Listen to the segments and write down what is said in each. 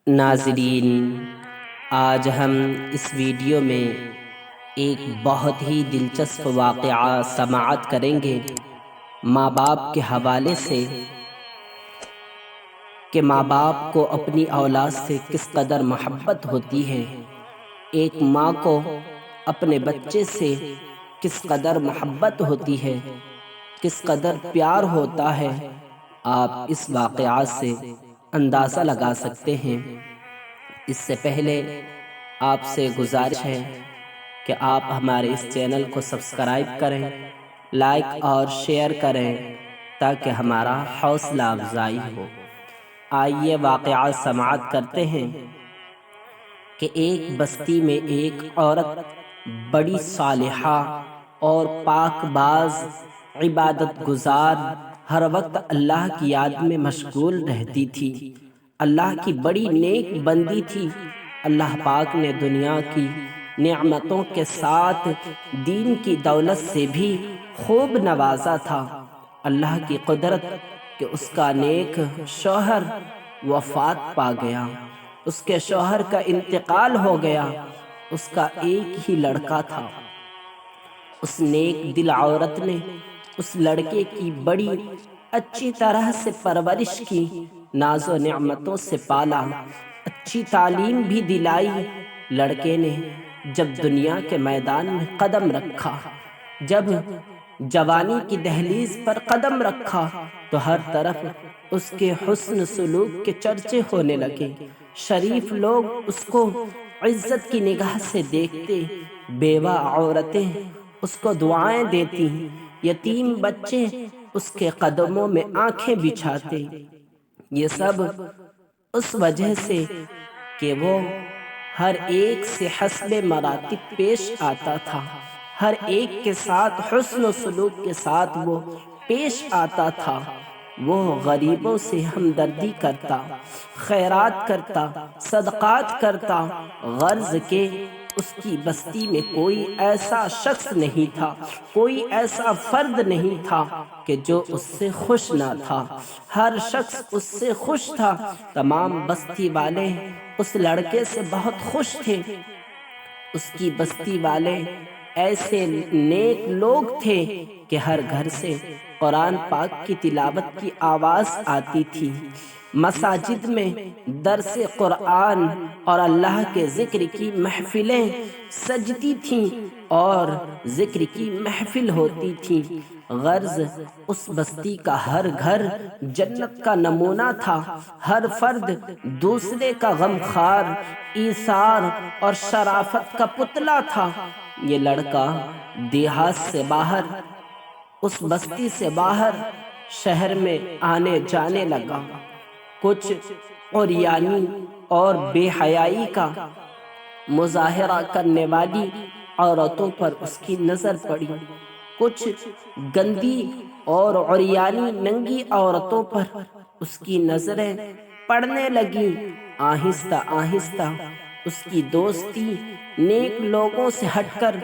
ناظرین، آج ہم اس ویڈیو میں ایک بہت ہی دلچسپ واقعہ سماعت کریں گے ماں باپ کے حوالے سے کہ ماں باپ کو اپنی اولاد سے کس قدر محبت ہوتی ہے، ایک ماں کو اپنے بچے سے کس قدر محبت ہوتی ہے، کس قدر پیار ہوتا ہے۔ آپ اس واقعات سے اندازہ لگا سکتے ہیں۔ اس سے پہلے آپ سے گزارش ہے کہ آپ ہمارے اس چینل کو سبسکرائب کریں، لائک اور شیئر کریں تاکہ ہمارا حوصلہ افزائی ہو۔ آئیے واقعات سماعت کرتے ہیں کہ ایک بستی میں ایک عورت بڑی صالحہ اور پاک باز، عبادت گزار، ہر وقت اللہ کی یاد میں مشغول رہتی تھی۔ اللہ کی بڑی نیک بندی تھی۔ اللہ پاک نے دنیا کی نعمتوں کے ساتھ دین کی دولت سے بھی خوب نوازا تھا۔ اللہ کی قدرت کہ اس کا نیک شوہر وفات پا گیا، اس کے شوہر کا انتقال ہو گیا۔ اس کا ایک ہی لڑکا تھا۔ اس نیک دل عورت نے اس لڑکے کی بڑی اچھی طرح سے پرورش کی، ناز و نعمتوں سے پالا، اچھی تعلیم بھی دلائی۔ لڑکے نے جب دنیا کے میدان میں قدم رکھا، جب جوانی کی دہلیز پر قدم رکھا، تو ہر طرف اس کے حسن سلوک کے چرچے ہونے لگے۔ شریف لوگ اس کو عزت کی نگاہ سے دیکھتے، بیوہ عورتیں اس کو دعائیں دیتی، یتیم بچے اس کے قدموں میں آنکھیں بچھاتے۔ یہ سب اس وجہ سے کہ وہ ہر ایک سے حسب مراتب پیش آتا تھا، ہر ایک کے ساتھ حسن و سلوک کے ساتھ وہ پیش آتا تھا۔ وہ غریبوں سے ہمدردی کرتا، خیرات کرتا، صدقات کرتا، غرض کہ اس کی بستی میں کوئی ایسا شخص نہیں تھا، کوئی ایسا فرد نہیں تھا کہ جو اس سے خوش نہ تھا۔ ہر شخص اس سے خوش تھا۔ تمام بستی والے اس لڑکے سے بہت خوش تھے۔ اس کی بستی والے ایسے نیک لوگ تھے کہ ہر گھر سے قرآن پاک کی تلاوت کی آواز آتی تھی۔ مساجد میں درس قرآن اور اللہ کے ذکر کی محفلیں سجتی تھیں اور ذکر کی محفل ہوتی تھی۔ غرض اس بستی کا ہر گھر جنت کا نمونہ تھا۔ ہر فرد دوسرے کا غمخوار، ایثار اور شرافت کا پتلا تھا۔ یہ لڑکا دیہات سے باہر، اس بستی سے باہر شہر میں آنے جانے لگا۔ کچھ عریانی اور بے حیائی کا مظاہرہ کرنے والی عورتوں پر اس کی نظر پڑی۔ کچھ گندی اور عریانی ننگی عورتوں پر اس کی نظریں پڑنے لگیں۔ آہستہ آہستہ اس کی دوستی نیک لوگوں سے ہٹ کر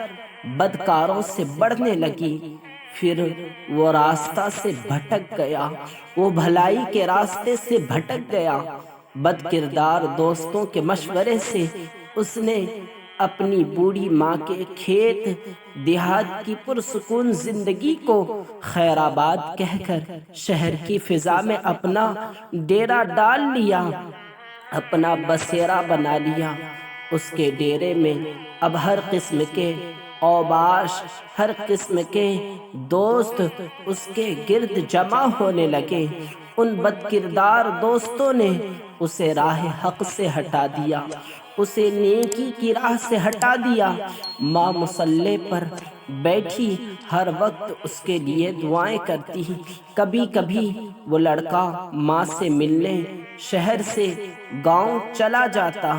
بدکاروں سے بڑھنے لگی۔ پھر وہ راستہ سے بھٹک گیا، وہ بھلائی کے راستے سے بھٹک گیا۔ بد کردار دوستوں کے مشورے سے اس نے اپنی بوڑھی ماں کے کھیت دیہات کی پرسکون زندگی کو خیر آباد کہہ کر شہر کی فضا میں اپنا ڈیرا ڈال لیا، اپنا بسیرا بنا لیا۔ اس کے ڈیرے میں اب ہر قسم کے اوباش، ہر قسم کے دوست اس کے گرد جمع ہونے لگے۔ ان بد کردار دوستوں نے اسے راہ حق سے ہٹا دیا، اسے نیکی کی راہ سے ہٹا دیا۔ ماں مصلی پر بیٹھی ہر وقت اس کے لیے دعائیں کرتی۔ کبھی کبھی وہ لڑکا ماں سے ملنے شہر سے گاؤں چلا جاتا۔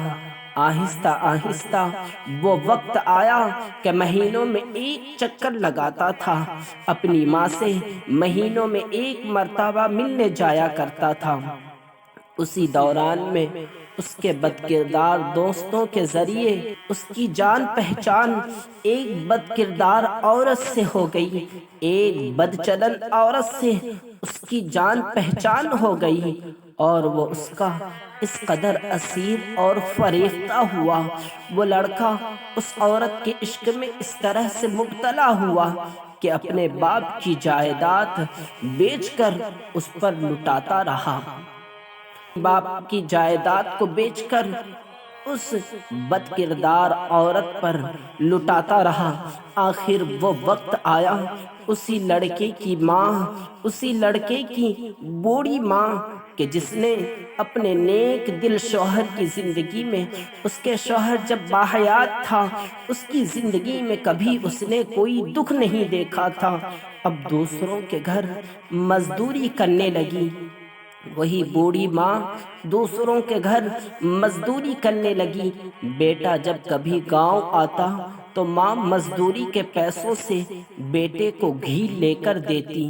آہستہ آہستہ وہ وقت آیا کہ مہینوں میں ایک چکر لگاتا تھا، اپنی ماں سے مہینوں میں ایک مرتبہ ملنے جایا کرتا تھا۔ اسی دوران میں اس کے بد کردار دوستوں کے ذریعے اس کی جان پہچان ایک بد کردار عورت سے ہو گئی، ایک بد چلن عورت سے اس کی جان پہچان ہو گئی۔ اور وہ اس کا اس قدر اسیر اور فریفتہ ہوا، وہ لڑکا اس عورت کے عشق میں اس طرح سے مبتلا ہوا کہ اپنے باپ کی جائیداد بیچ کر اس پر لٹاتا رہا، باپ کی جائیداد کو بیچ کر اس بد کردار عورت پر لٹاتا رہا۔ آخر وہ وقت آیا، اسی لڑکے کی ماں، اسی لڑکے کی بوڑھی ماں کہ جس نے اپنے نیک دل شوہر کی زندگی میں، اس کے شوہر جب باحیات تھا، اس کی زندگی میں کبھی اس نے کوئی دکھ نہیں دیکھا تھا، اب دوسروں کے گھر مزدوری کرنے لگی۔ وہی بوڑھی ماں دوسروں کے گھر مزدوری کرنے لگی۔ بیٹا جب کبھی گاؤں آتا تو ماں مزدوری کے پیسوں سے بیٹے کو گھی لے کر دیتی،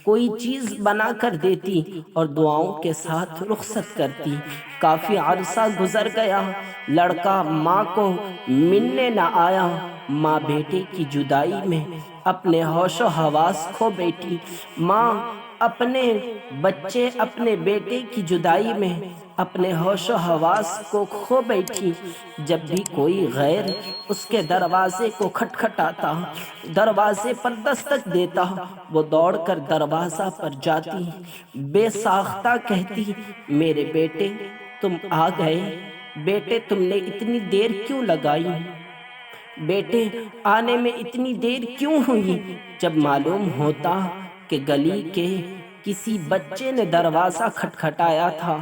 کوئی چیز بنا کر دیتی اور دعاؤں کے ساتھ رخصت کرتی۔ کافی عرصہ گزر گیا، لڑکا ماں کو ملنے نہ آیا۔ ماں بیٹے کی جدائی میں اپنے ہوش و حواس کھو بیٹھی، ماں اپنے بچے اپنے بیٹے کی جدائی میں اپنے ہوش و حواس کو کھو بیٹھی۔ جب بھی کوئی غیر اس کے دروازے کو کھٹکھٹاتا، دروازے پر دستک دیتا، وہ دوڑ کر دروازہ پر جاتی، بے ساختہ کہتی، میرے بیٹے تم آ گئے، بیٹے تم نے اتنی دیر کیوں لگائی، بیٹے آنے میں اتنی دیر کیوں ہوئی؟ جب معلوم ہوتا کہ گلی کے کسی بچے نے دروازہ کھٹکھٹایا تھا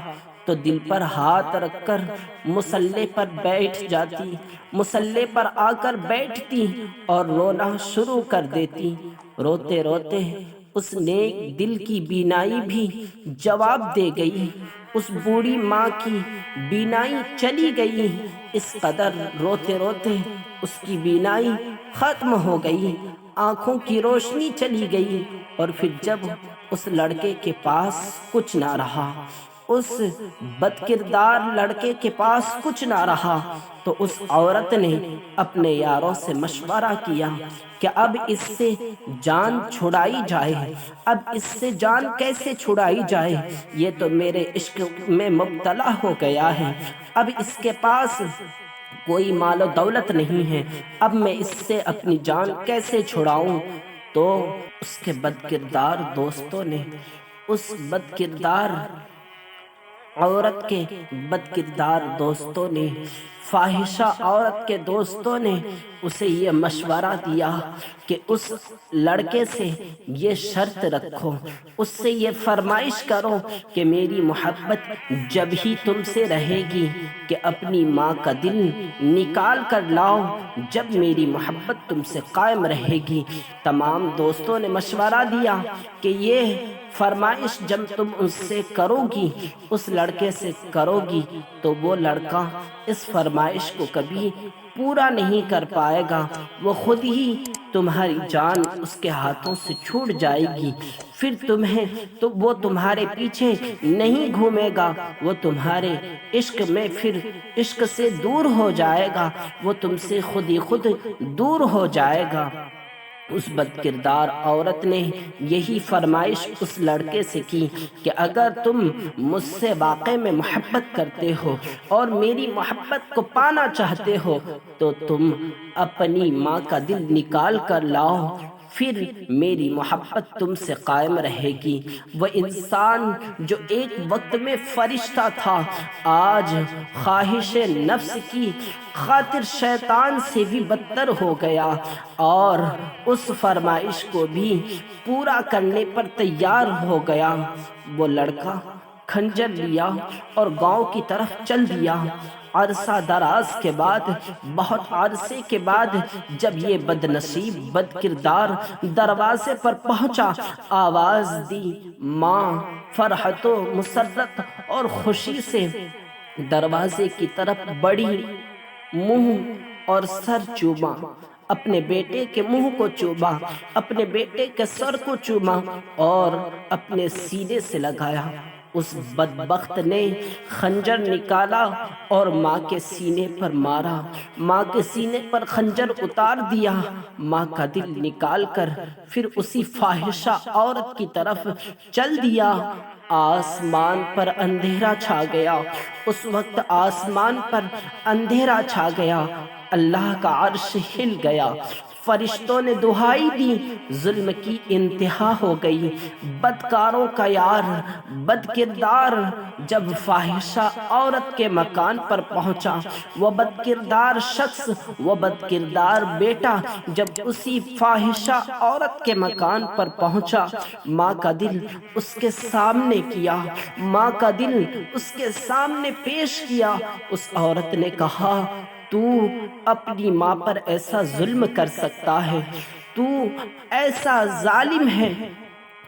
تو دل پر ہاتھ رکھ کر مصلے پر بیٹھ جاتی، مصلے پر آ کر بیٹھتی اور رونا شروع کر دیتی۔ روتے روتے اس نیک دل کی بینائی بھی جواب دے گئی، اس بوڑھی ماں کی بینائی چلی گئی، اس قدر روتے روتے اس کی بینائی ختم ہو گئی، آنکھوں کی روشنی چلی گئی۔ اور پھر جب اس لڑکے کے پاس کچھ نہ رہا، اس بد کردار لڑکے کے پاس کچھ نہ رہا، تو اس عورت نے اپنے یاروں سے مشورہ کیا کہ اب اس سے جان چھڑائی جائے، اب اس سے جان کیسے چھڑائی جائے، یہ تو میرے عشق میں مبتلا ہو گیا ہے، اب اس کے پاس کوئی مال و دولت نہیں ہے، اب میں اس سے اپنی جان کیسے چھڑاؤں؟ تو اس کے بد کردار دوستوں نے، اس بد کردار عورت کے بد کردار دوستوں نے، فاحشہ عورت کے دوستوں نے اسے یہ مشورہ دیا کہ اس لڑکے سے یہ شرط رکھو، اس سے یہ فرمائش کرو کہ میری محبت جب ہی تم سے رہے گی کہ اپنی ماں کا دل نکال کر لاؤ، جب میری محبت تم سے قائم رہے گی۔ تمام دوستوں نے مشورہ دیا کہ یہ فرمائش جب تم اس سے کرو گی، اس لڑکے سے کرو گی، تو وہ لڑکا اس فرمائش کو کبھی پورا نہیں کر پائے گا، وہ خود ہی تمہاری جان اس کے ہاتھوں سے چھوٹ جائے گی، پھر وہ تمہارے پیچھے نہیں گھومے گا، وہ تمہارے عشق میں پھر عشق سے دور ہو جائے گا، وہ تم سے خود ہی خود دور ہو جائے گا۔ اس بد کردار عورت نے یہی فرمائش اس لڑکے سے کی کہ اگر تم مجھ سے واقعی میں محبت کرتے ہو اور میری محبت کو پانا چاہتے ہو تو تم اپنی ماں کا دل نکال کر لاؤ، پھر میری محبت تم سے قائم رہے گی۔ وہ انسان جو ایک وقت میں فرشتہ تھا، آج خواہش نفس کی خاطر شیطان سے بھی بدتر ہو گیا اور اس فرمائش کو بھی پورا کرنے پر تیار ہو گیا۔ وہ لڑکا خنجر لیا اور گاؤں کی طرف چل دیا۔ عرصہ دراز کے بعد، بہت عرصے کے بعد جب یہ بد نصیب بد کردار دروازے پر پہنچا، آواز دی، ماں فرحت و مسرت اور خوشی سے دروازے کی طرف بڑھی، منہ اور سر چوما، اپنے بیٹے کے منہ کو چوما، اپنے بیٹے کے سر کو چوما اور اپنے سینے سے لگایا۔ اس بدبخت نے خنجر نکالا اور ماں کے سینے پر مارا، ماں کے سینے پر خنجر اتار دیا، ماں کا دل نکال کر پھر اسی فاحشہ عورت کی طرف چل دیا۔ آسمان پر اندھیرا چھا گیا، اس وقت آسمان پر اندھیرا چھا گیا، اللہ کا عرش ہل گیا، فرشتوں نے دہائی دی، ظلم کی انتہا ہو گئی، بدکاروں کا یار، بد کردار جب فاحشہ عورت کے مکان پر پہنچا، وہ بد کردار شخص، وہ بد کردار بیٹا جب اسی فاحشہ عورت کے مکان پر پہنچا، ماں کا دل اس کے سامنے کیا، ماں کا دل اس کے سامنے پیش کیا۔ اس عورت نے کہا، تو اپنی ماں پر ایسا ظلم کر سکتا ہے؟ تو ایسا ظالم ہے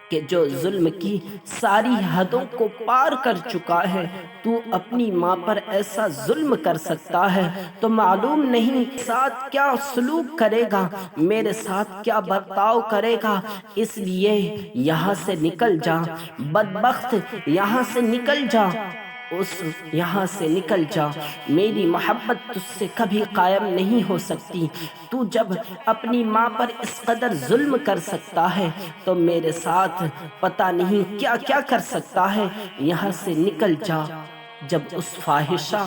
کہ جو ظلم کی ساری حدوں کو پار کر چکا ہے، تو اپنی ماں پر ایسا ظلم کر سکتا ہے؟ تو معلوم نہیں ساتھ کیا سلوک کرے گا، میرے ساتھ کیا برتاؤ کرے گا، اس لیے یہاں سے نکل جا بدبخت، یہاں سے نکل جا، یہاں سے نکل جا، میری محبت تجھ سے کبھی قائم نہیں ہو سکتی۔ تو جب اپنی ماں پر اس قدر ظلم کر سکتا ہے تو میرے ساتھ پتہ نہیں کیا کیا کر سکتا ہے، یہاں سے نکل جا۔ جب اس فاحشہ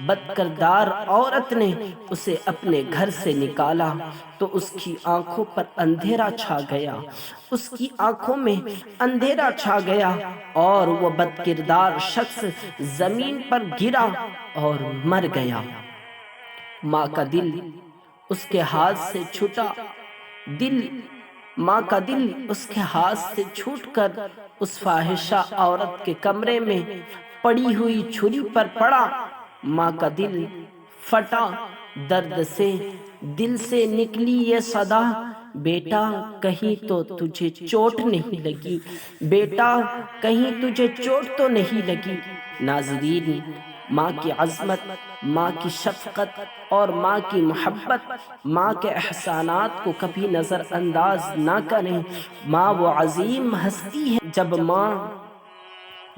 بدکردار عورت نے اسے اپنے گھر سے نکالا تو اس کی آنکھوں پر اندھیرا چھا گیا، اس کی آنکھوں میں اندھیرا چھا گیا، اور وہ بدکردار شخص زمین پر گرا اور مر گیا۔ ماں کا دل اس کے ہاتھ سے چھوٹا، ماں کا دل اس کے ہاتھ سے چھوٹ کر اس فاحشہ عورت کے کمرے میں پڑی ہوئی چھری پر پڑا۔ ماں کا دل پھٹا، درد سے دل سے نکلی یہ صدا، بیٹا کہیں تو تجھے چوٹ نہیں لگی، بیٹا کہیں تجھے چوٹ تو نہیں لگی۔ ناظرین، ماں کی عظمت، ماں کی شفقت اور ماں کی محبت، ماں کے احسانات کو کبھی نظر انداز نہ کریں۔ ماں وہ عظیم ہستی ہے، جب ماں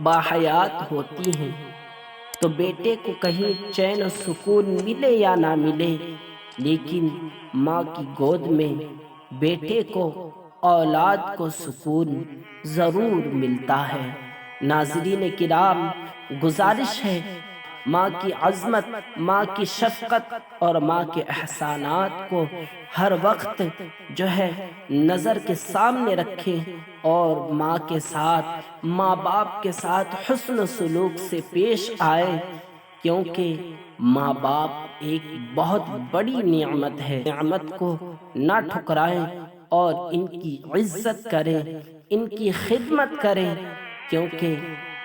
باحیات ہوتی ہیں تو بیٹے کو کہیں چین و سکون ملے یا نہ ملے، لیکن ماں کی گود میں بیٹے کو، اولاد کو سکون ضرور ملتا ہے۔ ناظرین کرام، گزارش ہے ماں کی عظمت، ماں کی شفقت اور ماں کے احسانات کو ہر وقت نظر کے سامنے رکھیں، اور ماں کے ساتھ، ماں باپ کے ساتھ حسن سلوک سے پیش آئے، کیونکہ ماں باپ ایک بہت بڑی نعمت ہے۔ نعمت کو نہ ٹھکرائیں اور ان کی عزت کریں، ان کی خدمت کریں، کیونکہ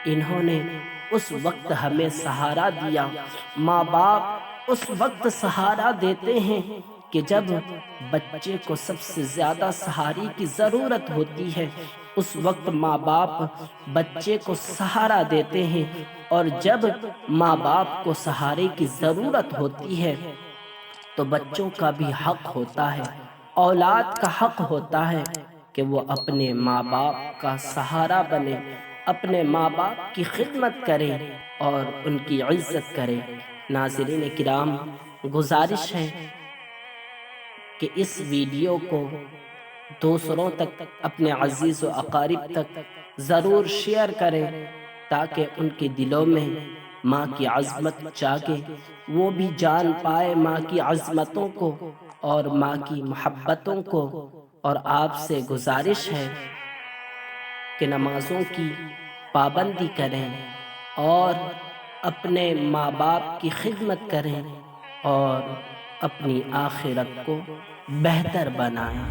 انہوں نے اس وقت ہمیں سہارا دیا۔ ماں باپ اس وقت سہارا دیتے ہیں کہ جب بچے کو سب سے زیادہ سہارے کی ضرورت ہوتی ہے، اس وقت ماں باپ بچے کو سہارا دیتے ہیں، اور جب ماں باپ کو سہارے کی ضرورت ہوتی ہے تو بچوں کا بھی حق ہوتا ہے، اولاد کا حق ہوتا ہے کہ وہ اپنے ماں باپ کا سہارا بنے، اپنے ماں باپ کی خدمت کرے اور ان کی عزت کرے۔ ناظرین کرام، گزارش ہے کہ اس ویڈیو کو دوسروں تک، اپنے عزیز و اقارب تک ضرور شیئر کریں، تاکہ ان کے دلوں میں ماں کی عظمت جاگے، وہ بھی جان پائے ماں کی عظمتوں کو اور ماں کی محبتوں کو۔ اور آپ سے گزارش ہے کہ نمازوں کی پابندی کریں اور اپنے ماں باپ کی خدمت کریں اور اپنی آخرت کو بہتر بنائیں۔